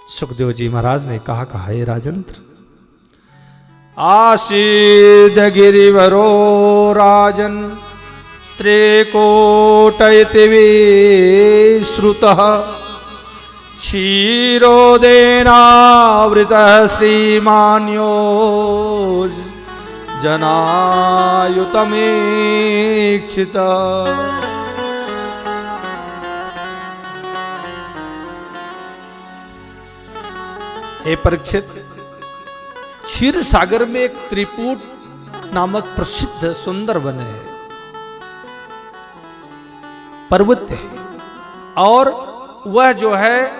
सुखदेव जी महाराज ने कहा हे राजेंद्र, आसीद गिरिवरो राजन स्त्रीकोटयति विश्रुतः क्षीरोदेनावृतः श्रीमान्यो जनायुतमीक्षित। हे परीक्षित, क्षीर सागर में एक त्रिपुट नामक प्रसिद्ध सुंदर वन है, पर्वत है, और वह जो है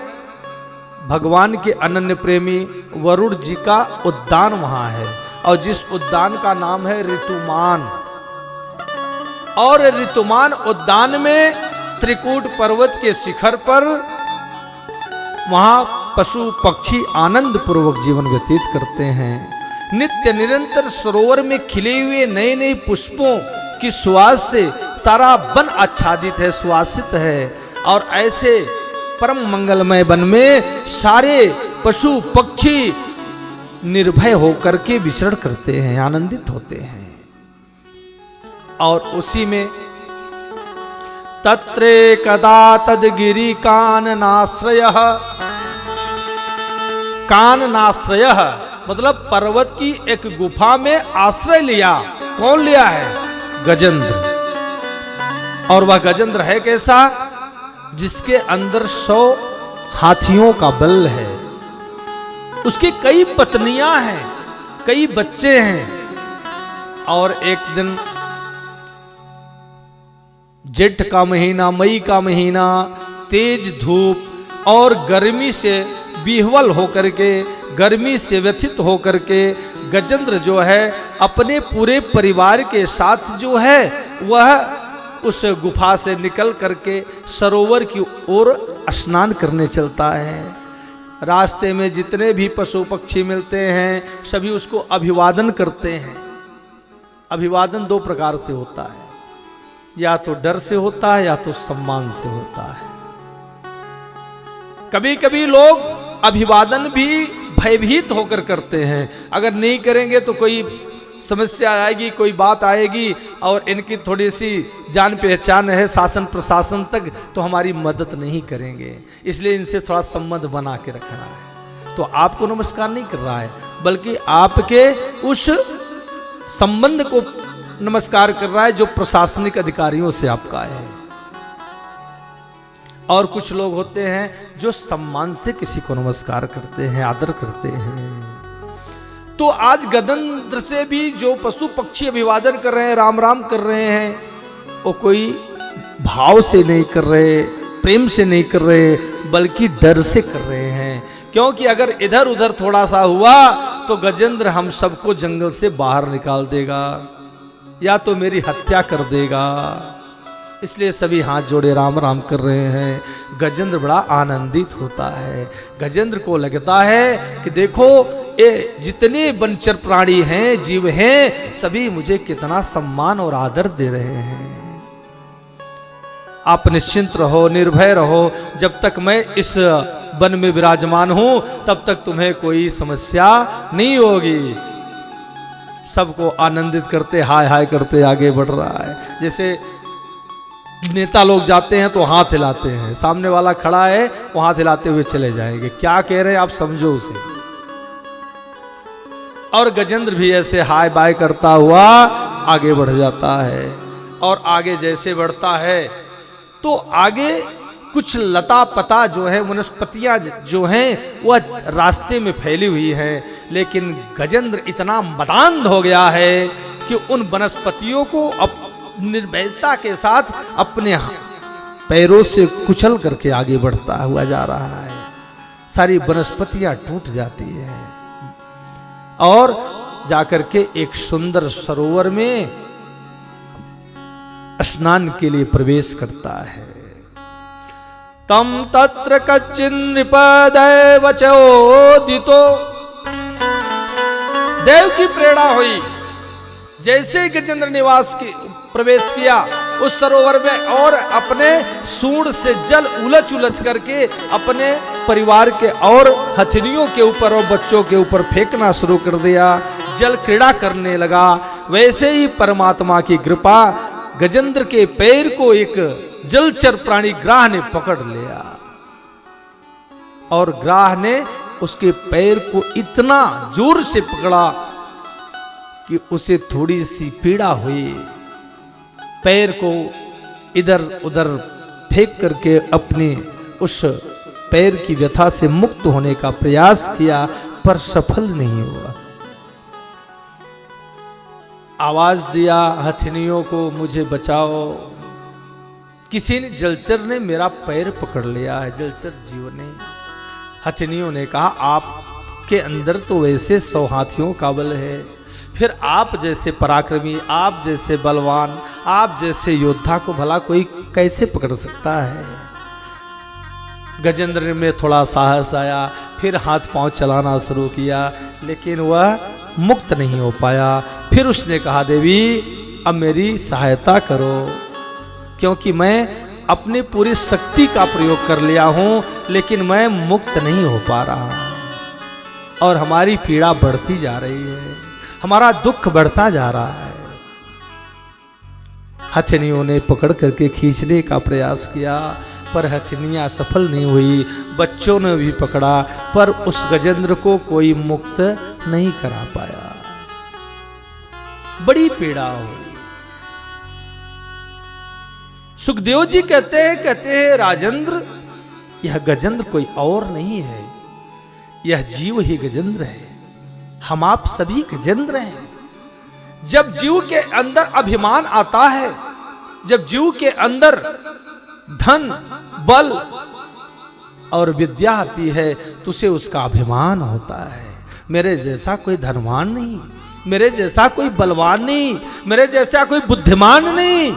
भगवान के अनन्य प्रेमी वरुण जी का उद्यान वहां है, और जिस उद्यान का नाम है ऋतुमान। और ऋतुमान उद्यान में त्रिकूट पर्वत के शिखर पर वहां पशु पक्षी आनंद पूर्वक जीवन व्यतीत करते हैं। नित्य निरंतर सरोवर में खिले हुए नए नए पुष्पों की सुवास से सारा वन आच्छादित है, सुवासित है। और ऐसे परम मंगलमय वन में सारे पशु पक्षी निर्भय होकर के विचरण करते हैं, आनंदित होते हैं। और उसी में तत्रे कदा तदगिरि काननाश्रयः, काननाश्रयः मतलब पर्वत की एक गुफा में आश्रय लिया। कौन लिया है? गजेंद्र। और वह गजेंद्र है कैसा? जिसके अंदर 100 हाथियों का बल है, उसकी कई पत्नियां हैं, कई बच्चे हैं। और एक दिन जेठ का महीना, मई का महीना, तेज धूप और गर्मी से विह्वल होकर के, गर्मी से व्यथित होकर के गजेंद्र जो है अपने पूरे परिवार के साथ जो है वह उस गुफा से निकल करके सरोवर की ओर स्नान करने चलता है। रास्ते में जितने भी पशु पक्षी मिलते हैं सभी उसको अभिवादन करते हैं। अभिवादन 2 प्रकार से होता है, या तो डर से होता है या तो सम्मान से होता है। कभी कभी लोग अभिवादन भी भयभीत होकर करते हैं, अगर नहीं करेंगे तो कोई समस्या आएगी, कोई बात आएगी और इनकी थोड़ी सी जान पहचान है शासन प्रशासन तक, तो हमारी मदद नहीं करेंगे, इसलिए इनसे थोड़ा संबंध बना के रखना है। तो आपको नमस्कार नहीं कर रहा है, बल्कि आपके उस संबंध को नमस्कार कर रहा है जो प्रशासनिक अधिकारियों से आपका है। और कुछ लोग होते हैं जो सम्मान से किसी को नमस्कार करते हैं, आदर करते हैं। तो आज गजेंद्र से भी जो पशु पक्षी अभिवादन कर रहे हैं, राम राम कर रहे हैं, वो कोई भाव से नहीं कर रहे, प्रेम से नहीं कर रहे, बल्कि डर से कर रहे हैं। क्योंकि अगर इधर उधर थोड़ा सा हुआ तो गजेंद्र हम सबको जंगल से बाहर निकाल देगा या तो मेरी हत्या कर देगा। इसलिए सभी हाथ जोड़े राम राम कर रहे हैं। गजेंद्र बड़ा आनंदित होता है। गजेंद्र को लगता है कि देखो ये जितने वनचर प्राणी हैं, जीव हैं, सभी मुझे कितना सम्मान और आदर दे रहे हैं। आप निश्चिंत रहो, निर्भय रहो, जब तक मैं इस वन में विराजमान हूं तब तक तुम्हें कोई समस्या नहीं होगी। सबको आनंदित करते, हाय हाय करते आगे बढ़ रहा है। जैसे नेता लोग जाते हैं तो हाथ हिलाते हैं, सामने वाला खड़ा है वो हाथ हिलाते हुए चले जाएंगे, क्या कह रहे हैं आप समझो उसे। और गजेंद्र भी ऐसे हाय बाय करता हुआ आगे बढ़ जाता है। और आगे जैसे बढ़ता है तो आगे कुछ लता पता जो है, वनस्पतियां जो हैं वह रास्ते में फैली हुई है। लेकिन गजेंद्र इतना मदान्ध हो गया है कि उन वनस्पतियों को निर्भयता के साथ अपने पैरों से कुचल करके आगे बढ़ता हुआ जा रहा है। सारी वनस्पतियां टूट जाती है और जाकर के एक सुंदर सरोवर में स्नान के लिए प्रवेश करता है। तम तत्र कच्चिन्नृपदैवचोदितो, देव की प्रेरणा हुई। जैसे ही गजेंद्र निवास की प्रवेश किया उस सरोवर में और अपने सूंड से जल उलच उलच करके अपने परिवार के और हथनियों के ऊपर और बच्चों के ऊपर फेंकना शुरू कर दिया, जल क्रीड़ा करने लगा। वैसे ही परमात्मा की कृपा, गजेंद्र के पैर को एक जलचर प्राणी ग्राह ने पकड़ लिया और ग्राह ने उसके पैर को इतना जोर से पकड़ा कि उसे थोड़ी सी पीड़ा हुई। पैर को इधर उधर फेंक करके अपने उस पैर की व्यथा से मुक्त होने का प्रयास किया, पर सफल नहीं हुआ। आवाज दिया हथिनियों को, मुझे बचाओ। किसी ने, जलचर ने मेरा पैर पकड़ लिया है, जलचर जीव ने। हथिनियों ने कहा, आपके अंदर तो वैसे 100 हाथियों का बल है, फिर आप जैसे पराक्रमी, आप जैसे बलवान, आप जैसे योद्धा को भला कोई कैसे पकड़ सकता है। गजेंद्र में थोड़ा साहस आया, फिर हाथ पांव चलाना शुरू किया, लेकिन वह मुक्त नहीं हो पाया। फिर उसने कहा, देवी अब मेरी सहायता करो, क्योंकि मैं अपनी पूरी शक्ति का प्रयोग कर लिया हूं, लेकिन मैं मुक्त नहीं हो पा रहा और हमारी पीड़ा बढ़ती जा रही है, हमारा दुख बढ़ता जा रहा है। हथिनियों ने पकड़ करके खींचने का प्रयास किया, पर हथिनियां सफल नहीं हुई। बच्चों ने भी पकड़ा, पर उस गजेंद्र को कोई मुक्त नहीं करा पाया। बड़ी पीड़ा हुई। सुखदेव जी कहते हैं राजेंद्र, यह गजेंद्र कोई और नहीं है, यह जीव ही गजेंद्र है। हम आप सभी गजेंद्र हैं। जब जीव के अंदर अभिमान आता है, जब जीव के अंदर धन, बल और विद्या आती है, तो उसे उसका अभिमान होता है। मेरे जैसा कोई धनवान नहीं, मेरे जैसा कोई बलवान नहीं, मेरे जैसा कोई बुद्धिमान नहीं।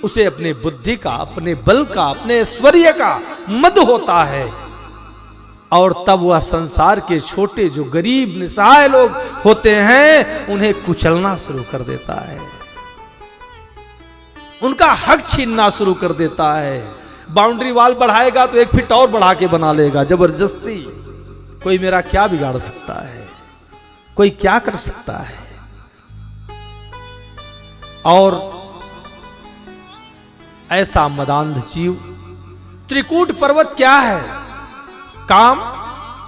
उसे अपने बुद्धि का, अपने बल का, अपने ऐश्वर्य का मद होता है, और तब वह संसार के छोटे जो गरीब निसहाय लोग होते हैं उन्हें कुचलना शुरू कर देता है, उनका हक छीनना शुरू कर देता है। बाउंड्री वॉल बढ़ाएगा तो 1 फीट और बढ़ा के बना लेगा जबरदस्ती। कोई मेरा क्या बिगाड़ सकता है, कोई क्या कर सकता है। और ऐसा मदांध जीव, त्रिकूट पर्वत क्या है? काम,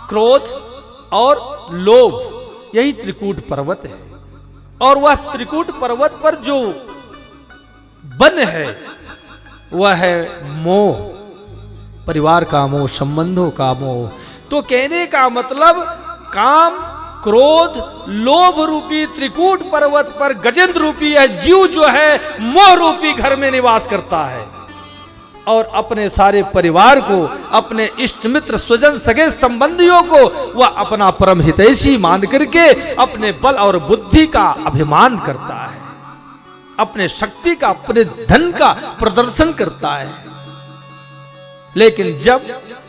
क्रोध और लोभ, यही त्रिकूट पर्वत है। और वह त्रिकूट पर्वत पर जो वन है वह है मोह, परिवार का मोह, संबंधों का मोह। तो कहने का मतलब काम, क्रोध, लोभ रूपी त्रिकूट पर्वत पर गजेंद्र रूपी यह जीव जो है मोह रूपी घर में निवास करता है, और अपने सारे परिवार को, अपने इष्ट मित्र, स्वजन, सगे संबंधियों को वह अपना परम हितैषी मान करके अपने बल और बुद्धि का अभिमान करता है, अपने शक्ति का, अपने धन का प्रदर्शन करता है। लेकिन जब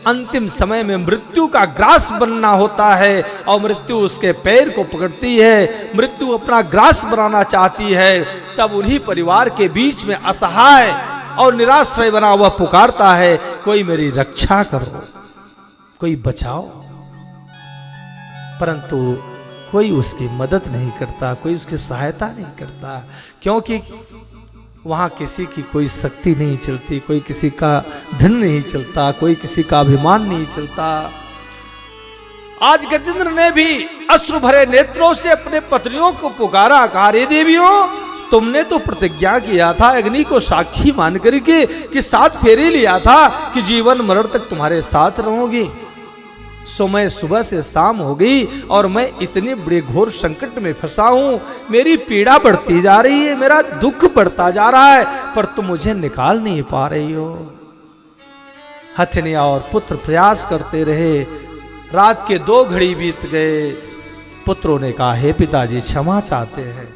अंतिम समय में मृत्यु का ग्रास बनना होता है और मृत्यु उसके पैर को पकड़ती है, मृत्यु अपना ग्रास बनाना चाहती है, तब उन्हीं परिवार के बीच में असहाय और निराश्रय बना हुआ पुकारता है, कोई मेरी रक्षा करो, कोई बचाओ। परंतु कोई उसकी मदद नहीं करता, कोई उसकी सहायता नहीं करता, क्योंकि वहां किसी की कोई शक्ति नहीं चलती, कोई किसी का धन नहीं चलता, कोई किसी का अभिमान नहीं चलता। आज गजेंद्र ने भी अश्रु भरे नेत्रों से अपने पत्नियों को पुकारा, कहा, रे देवियों, तुमने तो प्रतिज्ञा किया था अग्नि को साक्षी मान करके कि 7 फेरे लिया था कि जीवन मरण तक तुम्हारे साथ रहूंगी। सो मैं सुबह से शाम हो गई और मैं इतने बड़े घोर संकट में फंसा हूं, मेरी पीड़ा बढ़ती जा रही है, मेरा दुख बढ़ता जा रहा है, पर तुम मुझे निकाल नहीं पा रही हो। हथिनिया और पुत्र प्रयास करते रहे। रात के 2 घड़ी बीत गए। पुत्रों ने कहा, हे पिताजी, क्षमा चाहते हैं,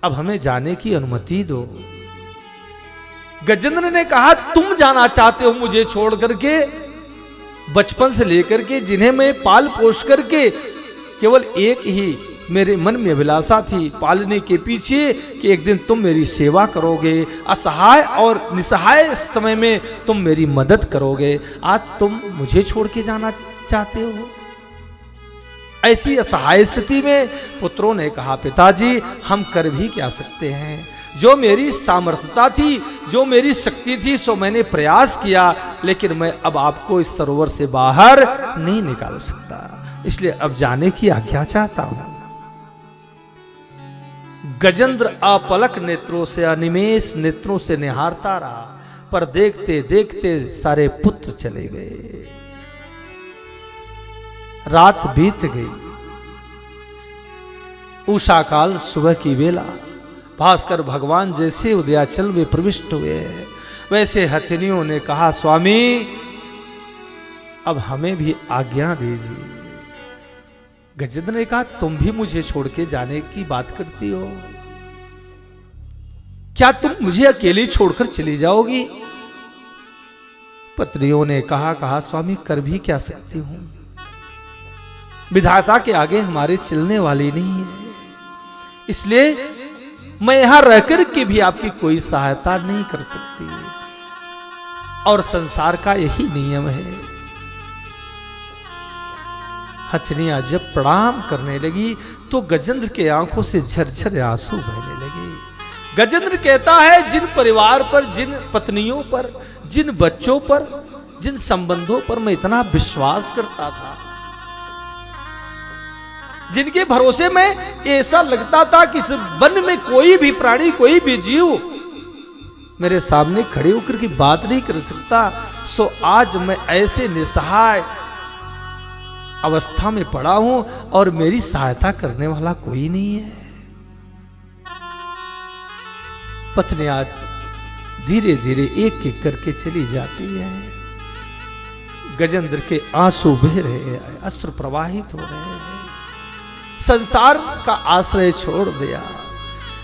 अब हमें जाने की अनुमति दो। गजेंद्र ने कहा, तुम जाना चाहते हो मुझे छोड़ करके? बचपन से लेकर के जिन्हें मैं पाल पोष करके, केवल एक ही मेरे मन में अभिलाषा थी पालने के पीछे कि एक दिन तुम मेरी सेवा करोगे, असहाय और निसहाय समय में तुम मेरी मदद करोगे। आज तुम मुझे छोड़ के जाना चाहते हो? ऐसी असहाय स्थिति में पुत्रों ने कहा, पिताजी हम कर भी क्या सकते हैं? जो मेरी सामर्थ्यता थी, जो मेरी शक्ति थी, सो मैंने प्रयास किया, लेकिन मैं अब आपको इस सरोवर से बाहर नहीं निकाल सकता, इसलिए अब जाने की आज्ञा चाहता हूं। गजेंद्र अपलक नेत्रों से, अनिमेष नेत्रों से निहारता रहा, पर देखते देखते सारे पुत्र चले गए। रात बीत गई। उषा काल सुबह की वेला, भास्कर भगवान जैसे उदयाचल में प्रविष्ट हुए, वैसे हथिनियों ने कहा, स्वामी अब हमें भी आज्ञा दीजिए। गजेंद्र ने कहा, तुम भी मुझे छोड़ के जाने की बात करती हो? क्या तुम मुझे अकेली छोड़कर चली जाओगी? पत्नियों ने कहा स्वामी कर भी क्या सकती हूं, विधाता के आगे हमारे चलने वाली नहीं है, इसलिए मैं यहां रहकर के भी आपकी कोई सहायता नहीं कर सकती, और संसार का यही नियम है। हथनिया जब प्रणाम करने लगी तो गजेंद्र के आंखों से झरझर आंसू बहने लगे। गजेंद्र कहता है, जिन परिवार पर, जिन पत्नियों पर, जिन बच्चों पर, जिन संबंधों पर मैं इतना विश्वास करता था, जिनके भरोसे में ऐसा लगता था कि इस वन में कोई भी प्राणी, कोई भी जीव मेरे सामने खड़े होकर की बात नहीं कर सकता, सो आज मैं ऐसे निसहाय अवस्था में पड़ा हूं और मेरी सहायता करने वाला कोई नहीं है। पत्नी आज धीरे धीरे एक एक करके चली जाती है। गजेंद्र के आंसू बह रहे हैं, अश्रु प्रवाहित हो रहे हैं, संसार का आश्रय छोड़ दिया।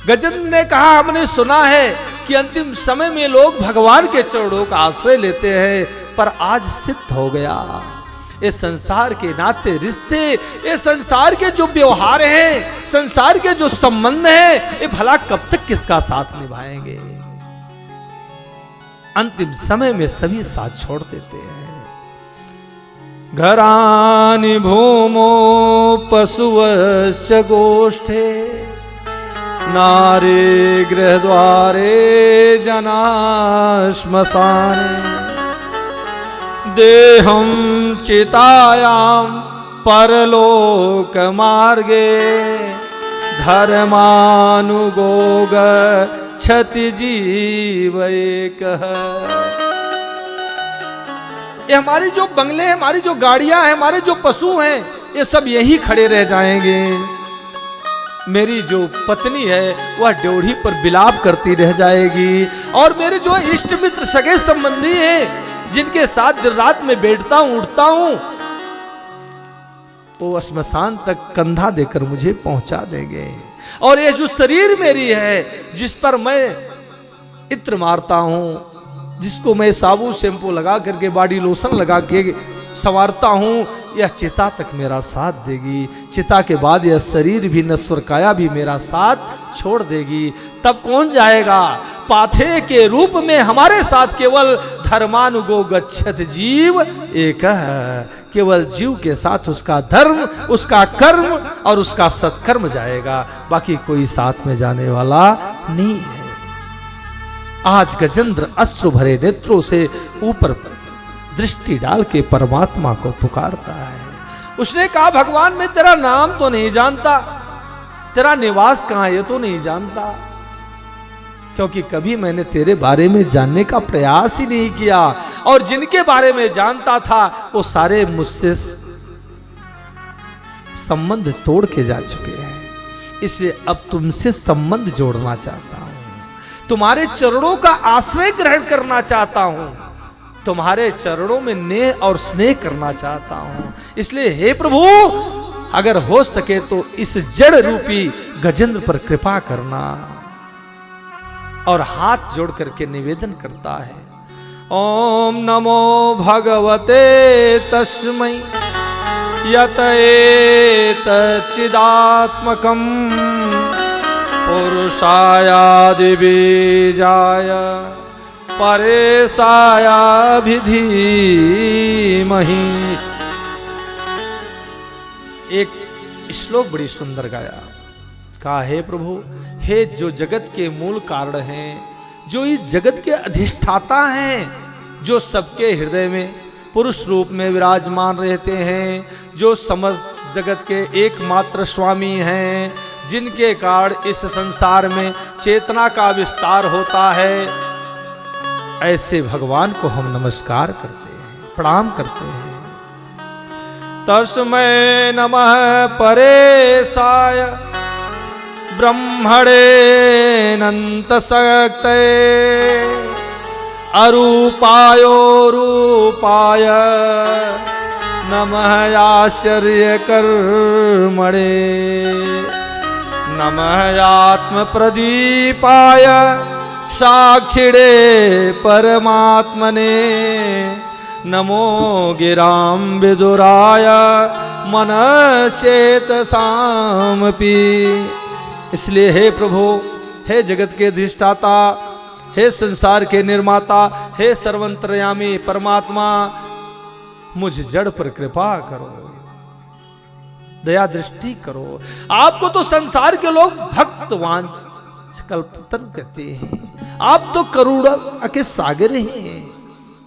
गजेंद्र ने कहा, हमने सुना है कि अंतिम समय में लोग भगवान के चरणों का आश्रय लेते हैं, पर आज सिद्ध हो गया ये संसार के नाते रिश्ते, ये संसार के जो व्यवहार हैं, संसार के जो संबंध हैं, ये भला कब तक किसका साथ निभाएंगे? अंतिम समय में सभी साथ छोड़ देते हैं। घरानि भूमो पशुवश्च गोष्ठे, नारे गृहद्वारे जना श्मशाने, देहं चितायां परलोक मार्गे, धर्मानुगो गच्छति जीव एकः। ये हमारे जो बंगले हैं, हमारी जो गाड़ियां हैं, हमारे जो पशु हैं, ये सब यही खड़े रह जाएंगे। मेरी जो पत्नी है वह ड्योढ़ी पर विलाप करती रह जाएगी, और मेरे जो इष्ट मित्र सगे संबंधी हैं, जिनके साथ दिन रात में बैठता हूं, उठता हूं, वो श्मशान तक कंधा देकर मुझे पहुंचा देंगे। और ये जो शरीर मेरी है, जिस पर मैं इत्र मारता हूं, जिसको मैं साबुन शैम्पू लगा करके, बॉडी लोशन लगा के संवारता हूं, यह चिता तक मेरा साथ देगी। चिता के बाद यह शरीर भी, नश्वर काया भी मेरा साथ छोड़ देगी। तब कौन जाएगा? पाथे के रूप में हमारे साथ केवल धर्मानुगो गच्छत जीव एक है। केवल जीव के साथ उसका धर्म, उसका कर्म और उसका सत्कर्म जाएगा, बाकी कोई साथ में जाने वाला नहीं है। आज गजेंद्र अश्रु भरे नेत्रों से ऊपर दृष्टि डाल के परमात्मा को पुकारता है। उसने कहा, भगवान मैं तेरा नाम तो नहीं जानता, तेरा निवास कहां है ये तो नहीं जानता, क्योंकि कभी मैंने तेरे बारे में जानने का प्रयास ही नहीं किया, और जिनके बारे में जानता था वो सारे मुझसे संबंध तोड़ के जा चुके हैं। इसलिए अब तुमसे संबंध जोड़ना चाहता हूं, तुम्हारे चरणों का आश्रय ग्रहण करना चाहता हूं, तुम्हारे चरणों में नेह और स्नेह करना चाहता हूं। इसलिए हे प्रभु, अगर हो सके तो इस जड़ रूपी गजेंद्र पर कृपा करना। और हाथ जोड़ करके निवेदन करता है, ओम नमो भगवते तस्मै यत एतच्चिदात्मकं पुरुषायादि बीजाय परेशायाभिधीमहि एक श्लोक बड़ी सुंदर गाया। कहा, हे प्रभु, हे जो जगत के मूल कारण हैं, जो इस जगत के अधिष्ठाता हैं, जो सबके हृदय में पुरुष रूप में विराजमान रहते हैं, जो समस्त जगत के एकमात्र स्वामी हैं, जिनके कारण इस संसार में चेतना का विस्तार होता है, ऐसे भगवान को हम नमस्कार करते हैं, प्रणाम करते हैं। तस्मै नमः परेशाय ब्रह्मणे अनंत शक्ते अरूपायो रूपाय नमः आश्चर्य कर्मणे नमः आत्म प्रदीपाय साक्षिणे परमात्मने नमो गिरां विदुराय मनश्चेत सामपि। इसलिए हे प्रभु, हे जगत के अधिष्ठाता, हे संसार के निर्माता, हे सर्वंतर्यामी परमात्मा, मुझ जड़ पर कृपा करो, दया दृष्टि करो। आपको तो संसार के लोग भक्तवान कल्पतन कहते हैं। आप तो करुणा के सागर हैं।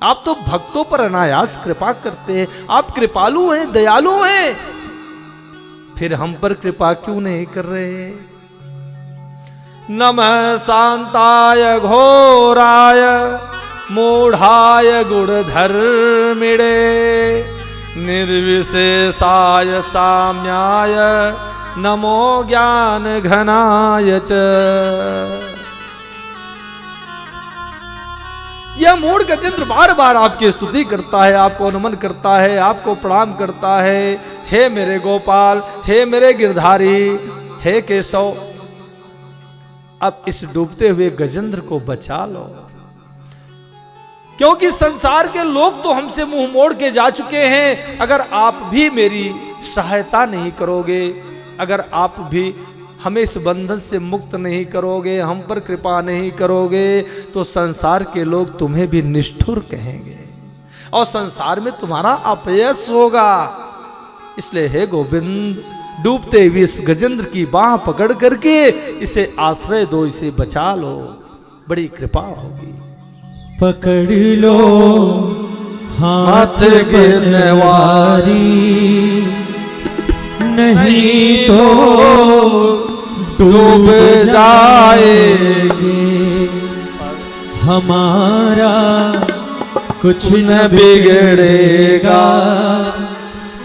आप तो भक्तों पर अनायास कृपा करते हैं। आप कृपालु हैं, दयालु हैं, फिर हम पर कृपा क्यों नहीं कर रहे? नमः शांताय घोराय मूढ़ाय गुणधर्मिणे निर्विशेषाय साम्याय नमो ज्ञान घनाय च। यह मूढ़ गजेंद्र बार बार आपकी स्तुति करता है, आपको नमन करता है, आपको प्रणाम करता है। हे मेरे गोपाल, हे मेरे गिरधारी, हे केशव, अब इस डूबते हुए गजेंद्र को बचा लो, क्योंकि संसार के लोग तो हमसे मुंह मोड़ के जा चुके हैं। अगर आप भी मेरी सहायता नहीं करोगे, अगर आप भी हमें इस बंधन से मुक्त नहीं करोगे, हम पर कृपा नहीं करोगे, तो संसार के लोग तुम्हें भी निष्ठुर कहेंगे और संसार में तुम्हारा अपयश होगा। इसलिए हे गोविंद, डूबते हुए इस गजेंद्र की बाह पकड़ करके इसे आश्रय दो, इसे बचा लो, बड़ी कृपा होगी। पकड़ लो हाथ गिरवारी, नहीं तो डूब जाएंगे, हमारा कुछ न बिगड़ेगा,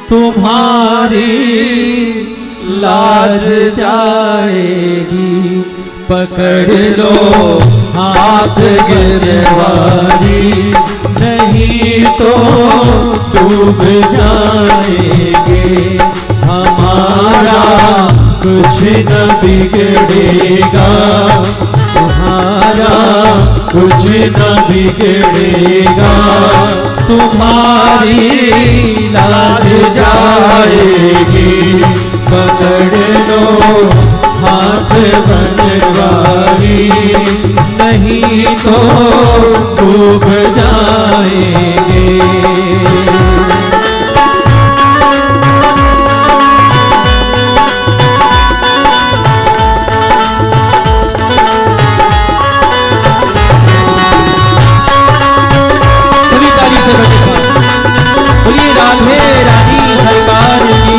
तुम्हारी लाज जाएगी। पकड़ लो हाथ गिरवारी, नहीं तो डूब जाएंगे, हमारा कुछ न बिगड़ेगा, तुम्हारा कुछ न बिगड़ेगा, तुम्हारी लाज जाएगी। पकड़ लो हाथ बनवारी, नहीं तो डूब जाएंगे। बोलिए राधे रानी सरकार की।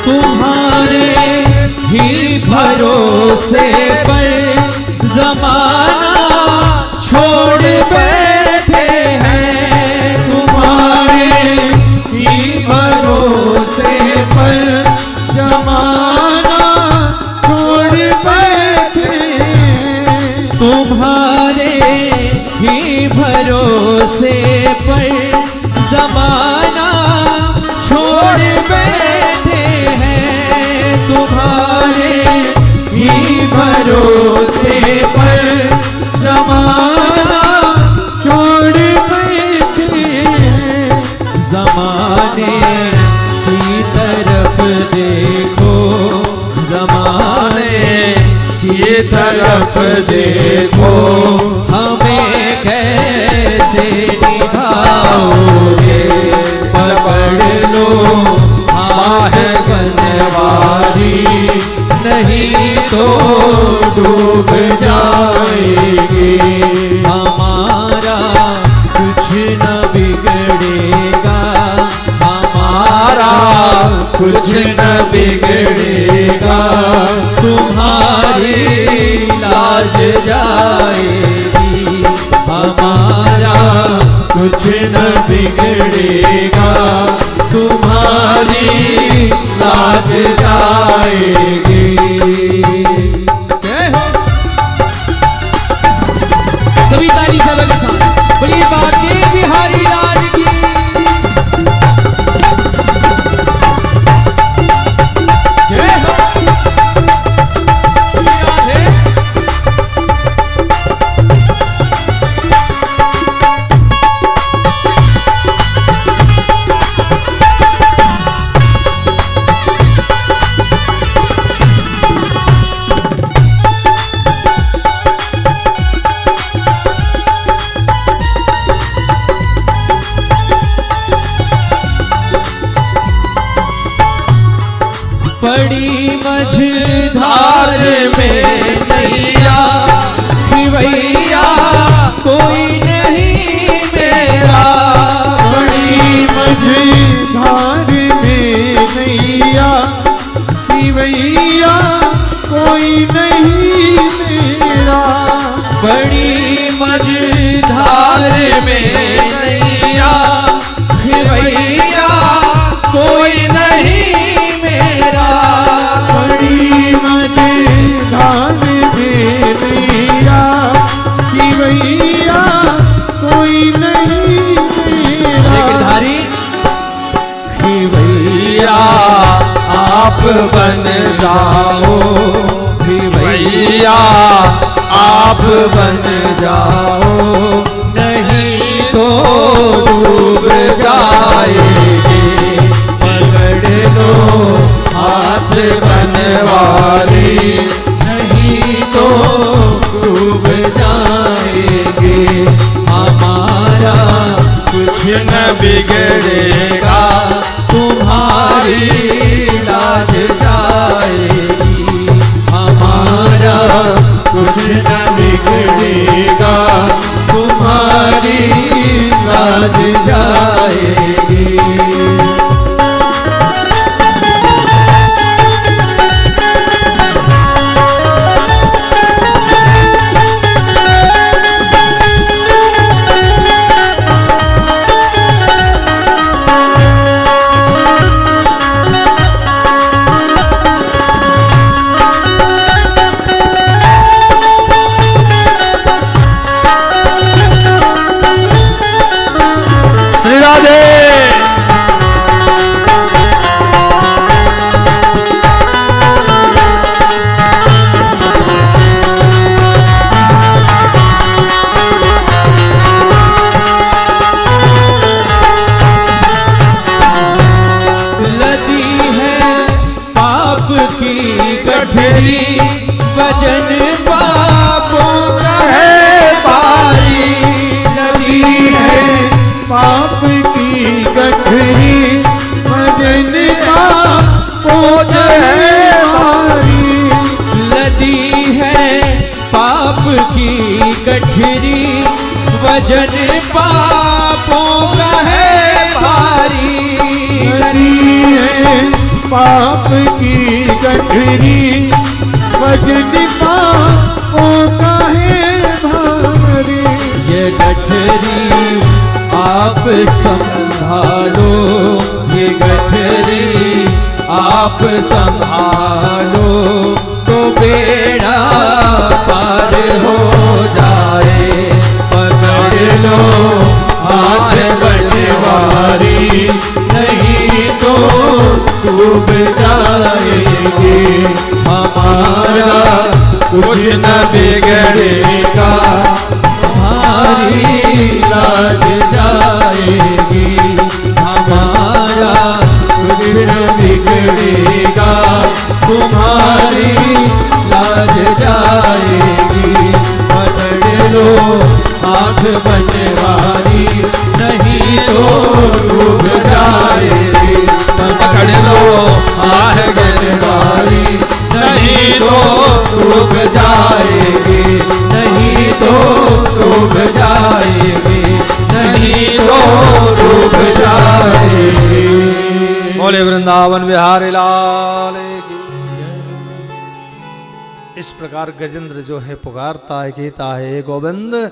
तुम्हारे ही भरोसे पर जमाना छोड़ बैठे हैं, तुम्हारे ही भरोसे पर जमाना छोड़ बैठे हैं, तुम्हारे ही भरोसे पर जमाना छोड़ बैठे हैं, तुम्हारे ही भरोसे पर जमाना तरफ देखो, हमें कैसे निभाओगे। पकड़ लो हाथ बनवारी, नहीं तो डूब जाएगी। हमारा कुछ न बिगड़ेगा, हमारा कुछ न बिगड़ेगा, तुम्हारी लाज जाएगी। हमारा कुछ न बिगड़ेगा, तुम्हारी लाज जाएगी। जय हो। सभी ताली सबके साथ बोलिए बाके बिहारी लाल की। जय हो। बड़ी मझधार में नैया खिवैया कोई नहीं मेरा। बड़ी मझधार में नैया खिवैया कोई नहीं मेरा। बड़ी मझधार में नैया खिवैया कोई नहीं मेरा। बड़ी मझधार में नैया खिवैया कोई नहीं मेरा। खिवैया आप बन जाओ, खिवैया आप बन जाओ, नहीं तो डूब जाएगी। पकड़ लो हाथ बनवारी, नहीं तो डूब जाएगी। हमारा कुछ न बिगड़ेगा, तुम्हारी लाज जाएगी। हमारा कुछ न बिगड़ेगा, तुम्हारी लाज जाएगी। वजन पापों का है भारी। नदी है पाप की गठरी, वजन पापों का है भारी। नदी है पाप की गठरी, वजन पापों का है भारी। नदी है पाप की गठरी, वजन पापों का है भारी। ये गठरी आप संभालो, ये गठरी आप संभालो, तो बेड़ा पार हो जाए। पकड़ लो हाथ बनवारी, नहीं तो डूब जाएगी। हमारा कुछ न बिगड़ेगा, हमारी लाज जाएगी। हमारा कुछ न बिगड़ेगा, तुम्हारी डूब जाएंगे, नहीं तो डूब जाएंगे। बोले वृंदावन बिहारी लाल की। इस प्रकार गजेंद्र जो है पुकारता है, कहता है, गोविंद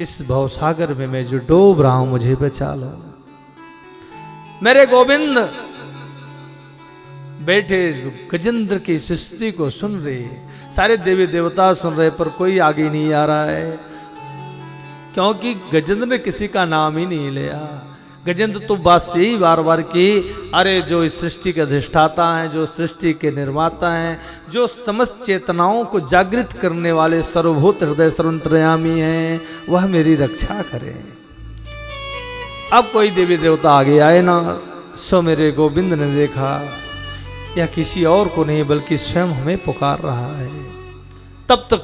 इस भवसागर में मैं जो डूब रहा हूं मुझे बचा लो। मेरे गोविंद बैठे गजेंद्र की इस स्तुति को सुन रहे, सारे देवी देवता सुन रहे, पर कोई आगे नहीं आ रहा है, क्योंकि गजेंद्र ने किसी का नाम ही नहीं लिया। गजेंद्र तो बात यही बार बार की, अरे जो इस सृष्टि के अधिष्ठाता हैं, जो सृष्टि के निर्माता हैं, जो समस्त चेतनाओं को जागृत करने वाले सर्वभूत हृदय सर्वंतर्यामी हैं, वह मेरी रक्षा करें। अब कोई देवी देवता आगे आए ना। सो मेरे गोविंद ने देखा यह किसी और को नहीं बल्कि स्वयं हमें पुकार रहा है। तब तक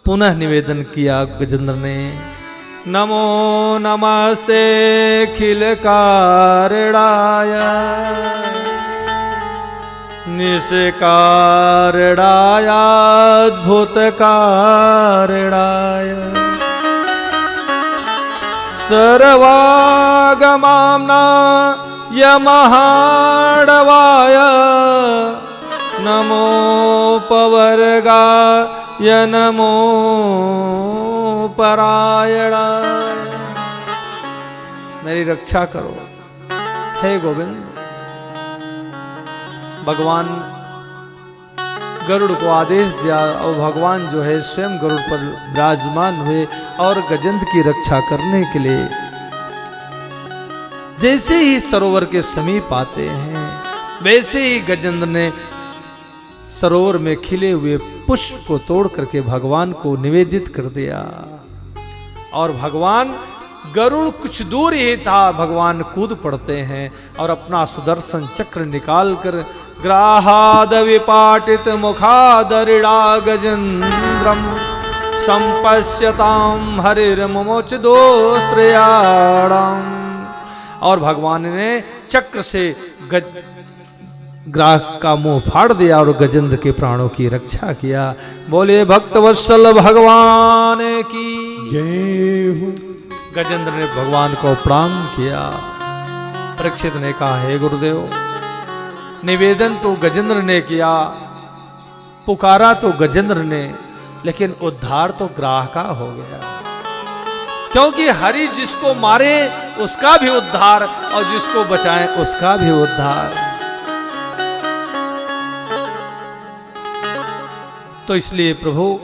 पुनः निवेदन किया गजेंद्र ने, नमो नमस्ते खिल कारणाय निष्कारणाय अद्भुत कारणाय सर्वागमाम्ना यमहाडवाय नमो पवर्गाय नमो परायणाय। मेरी रक्षा करो हे गोविंद। भगवान गरुड़ को आदेश दिया और भगवान जो है स्वयं गरुड़ पर विराजमान हुए और गजेंद्र की रक्षा करने के लिए जैसे ही सरोवर के समीप आते हैं, वैसे ही गजेंद्र ने सरोवर में खिले हुए पुष्प को तोड़ करके भगवान को निवेदित कर दिया। और भगवान गरुड़ कुछ दूर ही था, भगवान कूद पड़ते हैं और अपना सुदर्शन चक्र निकालकर ग्राहाद विपाटित मुखादरिड़ा गजेंद्रम संपश्यताम हरिर्मुमोच दोस्त्रयाणाम। और भगवान ने चक्र से ग्राह का मुंह फाड़ दिया और गजेंद्र के प्राणों की रक्षा किया। बोले भक्तवत्सल भगवान की जय हो। गजेंद्र ने भगवान को प्रणाम किया। परीक्षित ने कहा, हे गुरुदेव, निवेदन तो गजेंद्र ने किया, पुकारा तो गजेंद्र ने, लेकिन उद्धार तो ग्राह का हो गया, क्योंकि हरि जिसको मारे उसका भी उद्धार और जिसको बचाए उसका भी उद्धार। तो इसलिए प्रभु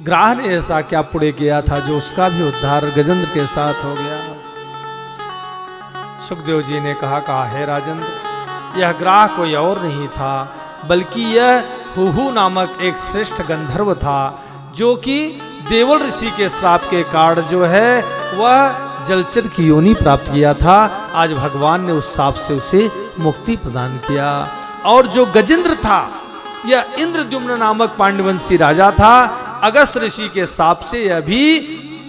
ग्राह ने ऐसा क्या पुण्य किया था जो उसका भी उद्धार गजेंद्र के साथ हो गया। सुखदेव जी ने कहा, हे राजेंद्र, यह ग्राह कोई और नहीं था बल्कि यह हुहु नामक एक श्रेष्ठ गंधर्व था, जो कि देवल ऋषि के श्राप के कारण जो है वह जलचर की योनि प्राप्त किया था। आज भगवान ने उस श्राप से उसे मुक्ति प्रदान किया। और जो गजेंद्र था यह इंद्रद्युम्न नामक पांडवंशी राजा था। अगस्त ऋषि के श्राप से यह भी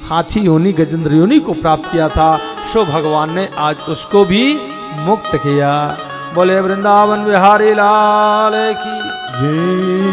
हाथी योनि गजेंद्र योनि को प्राप्त किया था। सो भगवान ने आज उसको भी मुक्त किया। बोले वृंदावन बिहारी लाल की जय।